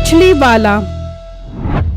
मछली वाला।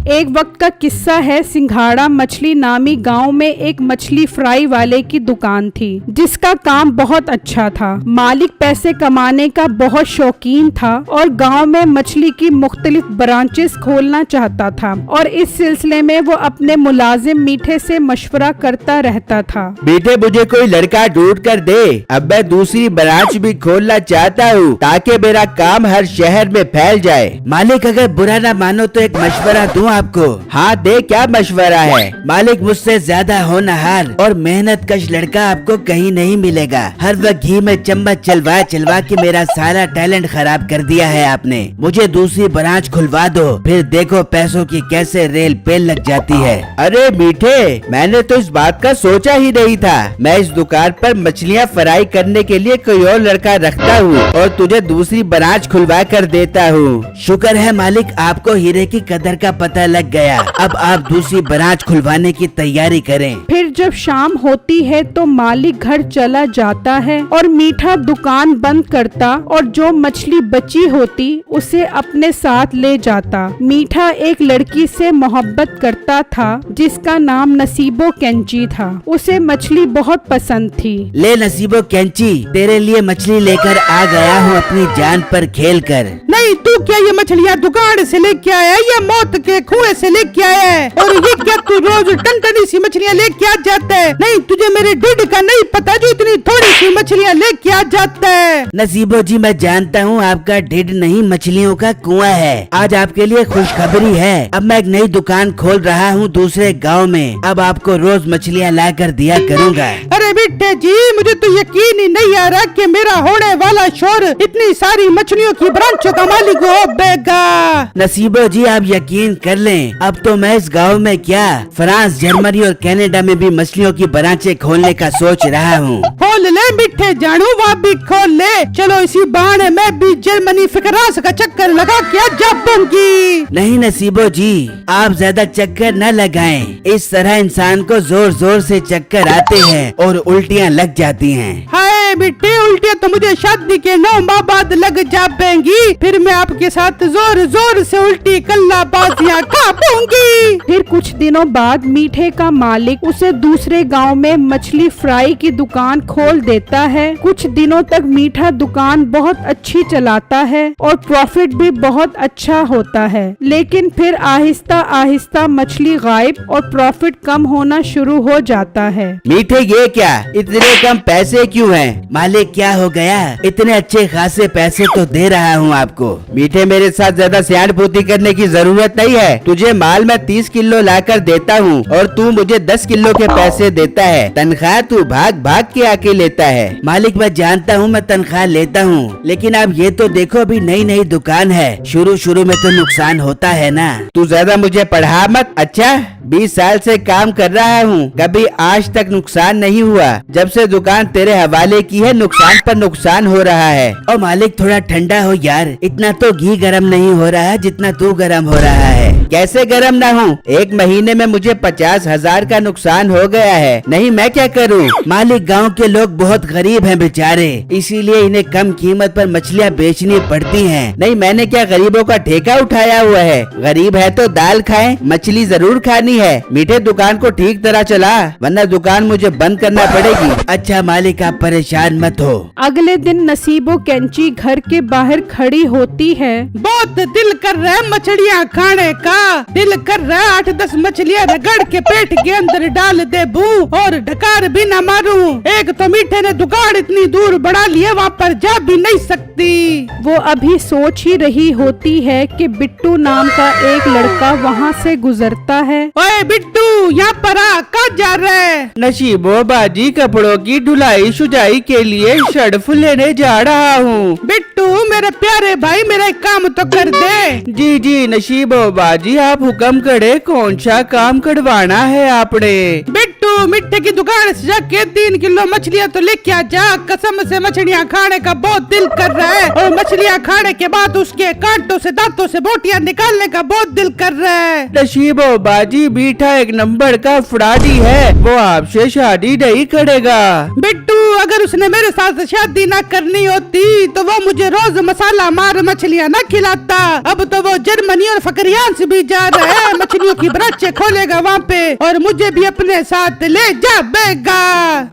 एक वक्त का किस्सा है। सिंघाड़ा मछली नामी गांव में एक मछली फ्राई वाले की दुकान थी, जिसका काम बहुत अच्छा था। मालिक पैसे कमाने का बहुत शौकीन था और गांव में मछली की मुख्तलिफ ब्रांचेस खोलना चाहता था, और इस सिलसिले में वो अपने मुलाजिम मीठे से मशवरा करता रहता था। मीठे, मुझे कोई लड़का ढूंढ कर दे, अब मैं दूसरी ब्रांच भी खोलना चाहता हूँ ताकि मेरा काम हर शहर में फैल जाए। मालिक, अगर बुरा ना मानो तो एक मशवरा दूं आपको। हाँ दे, क्या मशवरा है? मालिक, मुझसे ज्यादा होनहार और मेहनत कश लड़का आपको कहीं नहीं मिलेगा। हर वक्त घी में चम्मच चलवा चलवा के मेरा सारा टैलेंट खराब कर दिया है आपने। मुझे दूसरी ब्रांच खुलवा दो, फिर देखो पैसों की कैसे रेल पेल लग जाती है। अरे मीठे, मैंने तो इस बात का सोचा ही नहीं था। मैं इस दुकान पर मछलियाँ फ्राई करने के लिए कोई और लड़का रखता हूँ और तुझे दूसरी ब्रांच खुलवा कर देता हूँ। शुक्र है मालिक, आपको हीरे की कदर का पता लग गया। अब आप दूसरी ब्रांच खुलवाने की तैयारी करें। फिर जब शाम होती है तो मालिक घर चला जाता है और मीठा दुकान बंद करता और जो मछली बची होती उसे अपने साथ ले जाता। मीठा एक लड़की से मोहब्बत करता था जिसका नाम नसीबो कैंची था। उसे मछली बहुत पसंद थी। ले नसीबो कैंची, तेरे लिए मछली लेकर आ गया हूँ अपनी जान पर खेल कर। नहीं, तू क्या ये मछलियाँ दुकान से लेके आया या मौत के कुएं से लेके आया है? और ये क्या तू रोज टनटनी सी मछलियाँ लेके आ जाता है? नहीं, तुझे मेरे ढिड का नहीं पता जो इतनी थोड़ी सी मछलियाँ लेके आ जाता है। नसीबो जी, मैं जानता हूँ आपका ढिड नहीं मछलियों का कुआं है। आज आपके लिए खुशखबरी है, अब मैं एक नई दुकान खोल रहा हूँ दूसरे गाँव में। अब आपको रोज मछलियाँ ला कर दिया करूँगा। अरे बेटे जी, मुझे तो यकीन ही नहीं आ रहा कि मेरा होने वाला शोर इतनी सारी मछलियों की ब्रांचों का मालिक हो बेगा। नसीबो जी, आप यकीन कर लें, अब तो मैं इस गांव में क्या, फ्रांस, जर्मनी और कनाडा में भी मछलियों की ब्रांचें खोलने का सोच रहा हूँ। खोल ले मिठे जानू, वहाँ भी खोल ले। चलो इसी बहाने मैं भी जर्मनी फ्रांस का चक्कर लगा के जाऊंगी। नहीं नसीबो जी, आप ज्यादा चक्कर न लगाएं। इस तरह इंसान को जोर जोर से चक्कर आते हैं और उल्टियाँ लग जाती हैं। हाय बेटे, उल्टियाँ तो मुझे शादी के 9 माह बाद लग जाएंगी। फिर मैं आपके साथ जोर जोर से उल्टी कल्लाबाजियाँ कापूंगी। फिर कुछ दिनों बाद मीठे का मालिक उसे दूसरे गांव में मछली फ्राई की दुकान खोल देता है। कुछ दिनों तक मीठा दुकान बहुत अच्छी चलाता है और प्रॉफिट भी बहुत अच्छा होता है, लेकिन फिर आहिस्ता आहिस्ता मछली गायब और प्रॉफिट कम होना शुरू हो जाता है। मीठे, ये क्या, इतने कम पैसे क्यों हैं? मालिक, क्या हो गया? इतने अच्छे खासे पैसे तो दे रहा हूँ आपको। मीठे, मेरे साथ ज्यादा सियानपूती करने की जरूरत नहीं है। तुझे माल मैं 30 किलो लाकर देता हूँ और तू मुझे 10 किलो के पैसे देता है। तनख्वाह तू भाग भाग के आके लेता है। मालिक, मैं जानता हूँ मैं तनख्वाह लेता हूँ, लेकिन आप ये तो देखो, अभी नई नई दुकान है, शुरू शुरू में तो नुकसान होता है ना। तू ज्यादा मुझे पढ़ा मत। अच्छा, 20 साल से काम कर रहा हूँ, कभी आज तक नुकसान नहीं हुआ। जब से दुकान तेरे हवाले की है, नुकसान पर नुकसान हो रहा है। और मालिक, थोड़ा ठंडा हो यार, इतना तो घी गरम नहीं हो रहा है जितना तू गरम हो रहा है। कैसे गरम ना हूँ? एक महीने में मुझे 50,000 का नुकसान हो गया है। नहीं, मैं क्या करूँ? मालिक, गांव के लोग बहुत गरीब हैं बेचारे, इसीलिए इन्हें कम कीमत पर मछलियाँ बेचनी पड़ती हैं। नहीं, मैंने क्या गरीबों का ठेका उठाया हुआ है? गरीब है तो दाल खाए, मछली जरूर खानी है। मीठे, दुकान को ठीक तरह चला, वरना दुकान मुझे बंद करना पड़ेगी। अच्छा मालिक, आप परेशान मत हो। अगले दिन नसीबो कैंची घर के बाहर खड़ी होती है। बहुत दिल कर रहा है मछलियाँ खाने का। दिल कर रहा है 8-10 मछलियाँ रगड़ के पेट के अंदर डाल दे बू और ढकार भी न मारूं। एक तो मीठे ने दुकान इतनी दूर बढ़ा लिया, वहाँ पर जा भी नहीं सकती। वो अभी सोच ही रही होती है कि बिट्टू नाम का एक लड़का वहाँ से गुजरता है। ओए बिट्टू, यहाँ पर आ, कहाँ जा रहा है? नसीबो बाजी कपड़ों की धुलाई शुजाई के लिए शर्फ लेने जा रहा हूँ। बिट्टू मेरे प्यारे भाई, मेरा एक काम तो कर दे। जी जी नसीबो बाजी, आप हुक्म करे, कौन सा काम करवाना है आपने? बिट्टू, बिट्टू मिट्टे की दुकान से जाके 3 किलो मछलियाँ तो लेके आ जा। कसम से मछलियाँ खाने का बहुत दिल कर रहा है, और मछलियाँ खाने के बाद उसके कांटों से दांतों से बोटियाँ निकालने का बहुत दिल कर रहा है। नसीबो बाजी मीठा एक नंबर का फ्रॉडी है, वो आपसे शादी नहीं करेगा। बिट्टू अगर उसने मेरे साथ शादी ना करनी होती तो वो मुझे रोज मसाला मार मछलियाँ न खिलाता। अब तो वो जर्मनी और फकरियान से भी जा रहा है, मछलियों की ब्रांचें खोलेगा वहाँ पे और मुझे भी अपने साथ ले जाएगा।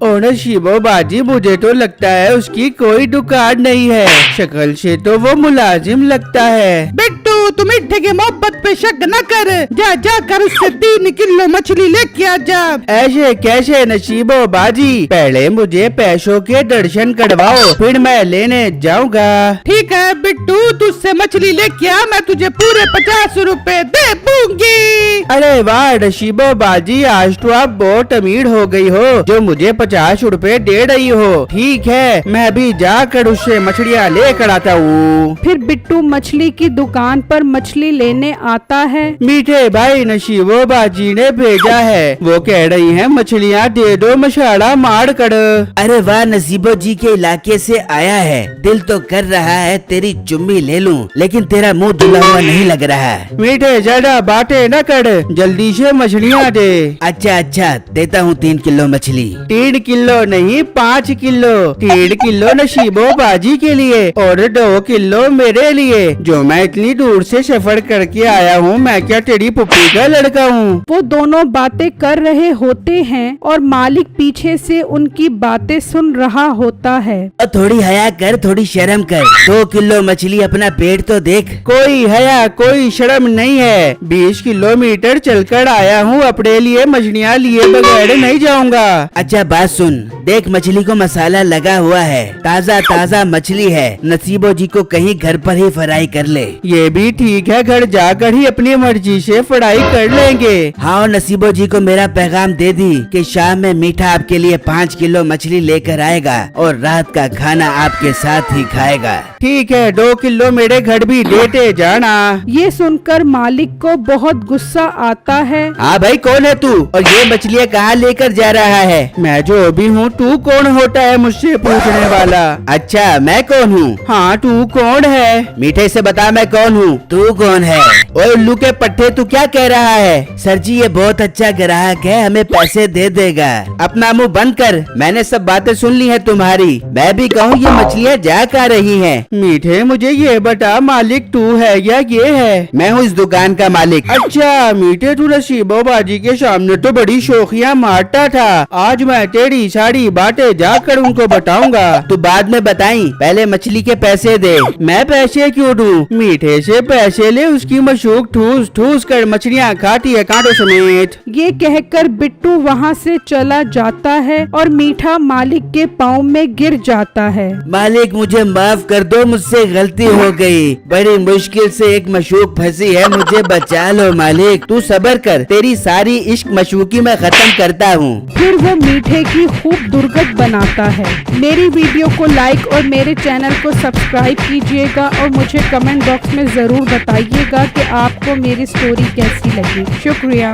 ओ नसीबो बाजी मुझे तो लगता है उसकी कोई दुकान नहीं है, शक्ल से तो वो मुलाजिम लगता है। बिट्टू तू मिट्टे की मोहब्बत पे शक न कर, जा जाकर उससे 3 किलो मछली लेके आ जा। ऐसे कैसे नसीबो बाजी, पहले मुझे पैसों के दर्शन करवाओ फिर मैं लेने जाऊंगा। ठीक है बिट्टू तुझसे मछली लेके आ, मैं तुझे पूरे 50 रुपए दे दूंगी। अरे वाह नसीबो बाजी, आज तो आप बहुत अमीर हो गई हो जो मुझे 50 रुपए दे रही हो। ठीक है मैं भी जाकर उससे मछलियाँ लेकर आता हूँ। फिर बिट्टू मछली की दुकान पर मछली लेने आता है। मीठे भाई नसीबो बाजी ने भेजा है, वो कह रही है मछलियाँ दे दो मसाला मार कर। अरे वाह, नसीबो जी के इलाके से आया है, दिल तो कर रहा है तेरी चुम्मी ले लूं, लेकिन तेरा मुंह धुला हुआ नहीं लग रहा है। मीठे ज्यादा बातें न कर, जल्दी से मछलियाँ दे। अच्छा अच्छा देता हूँ 3 किलो मछली। 3 किलो नहीं 5 किलो। 3 किलो नसीबो बाजी के लिए और 2 किलो मेरे लिए, जो मैं इतनी दूर से सफर करके आया हूँ। मैं क्या तेरी पुप्पी का लड़का हूँ? वो दोनों बातें कर रहे होते हैं और मालिक पीछे से उनकी बातें सुन रहा होता है। और थोड़ी हया कर, थोड़ी शर्म कर, 2 किलो मछली अपना पेट तो देख। कोई हया कोई शर्म नहीं है, 20 किलोमीटर चलकर आया हूँ, अपने लिए मछलियाँ लिए बगैर नहीं जाऊँगा। अच्छा बात सुन, देख मछली को मसाला लगा हुआ है, ताज़ा ताज़ा मछली है, नसीबो जी को कहीं घर पर ही फ्राई कर ले। ये भी ठीक है, घर जाकर ही अपनी मर्जी से फ्राई कर लेंगे। हाँ, और नसीबो जी को मेरा पैगाम दे दी कि शाम में मीठा आपके लिए 5 किलो मछली लेकर आएगा और रात का खाना आपके साथ ही खाएगा। ठीक है, 2 किलो मेरे घर भी देते जाना। ये सुनकर मालिक को बहुत गुस्सा आता है। हाँ भाई कौन है तू और ये मछलियाँ कहाँ लेकर जा रहा है? मैं जो भी हूँ, तू कौन होता है मुझसे पूछने वाला? अच्छा मैं कौन हूँ? हाँ तू कौन है? मीठे से बता मैं कौन हूँ? तू कौन है? ओए उल्लू के पट्टे, तू क्या कह रहा है? सर जी ये बहुत अच्छा ग्राहक है, हमें पैसे दे देगा। अपना मुंह बंद कर, मैंने सब बातें सुन ली है तुम्हारी। मैं भी कहूँ ये मछलियाँ जा कहाँ रही हैं? मीठे मुझे ये बता, मालिक तू है या ये है? मैं हूँ इस दुकान का मालिक। अच्छा मीठे, तू नसीबो बाजी के सामने तो बड़ी शोखियाँ मारता था, आज मैं तेरी सारी बातें जाकर उनको बताऊंगा। तू बाद में बताई, पहले मछली के पैसे दे। मैं पैसे क्यों दूं? मीठे से पैसे ले, उसकी मशूक ठूस ठूस कर मछलियाँ खाती है कांटों समेत। ये कहकर बिट्टू वहाँ से चला जाता है और मीठा मालिक के पाँव में गिर जाता है। मालिक मुझे माफ कर दो, मुझसे गलती हो गई, बड़ी मुश्किल से एक मशूक फंसी है, मुझे बचा लो मालिक। तू सब्र कर, तेरी सारी इश्क मशूकी मैं खत्म करता हूँ। फिर वो मीठे की खूब दुर्गत बनाता है। मेरी वीडियो को लाइक और मेरे चैनल को सब्सक्राइब कीजिएगा और मुझे कमेंट बॉक्स में जरूर बताइएगा कि आपको मेरी स्टोरी कैसी लगी। शुक्रिया।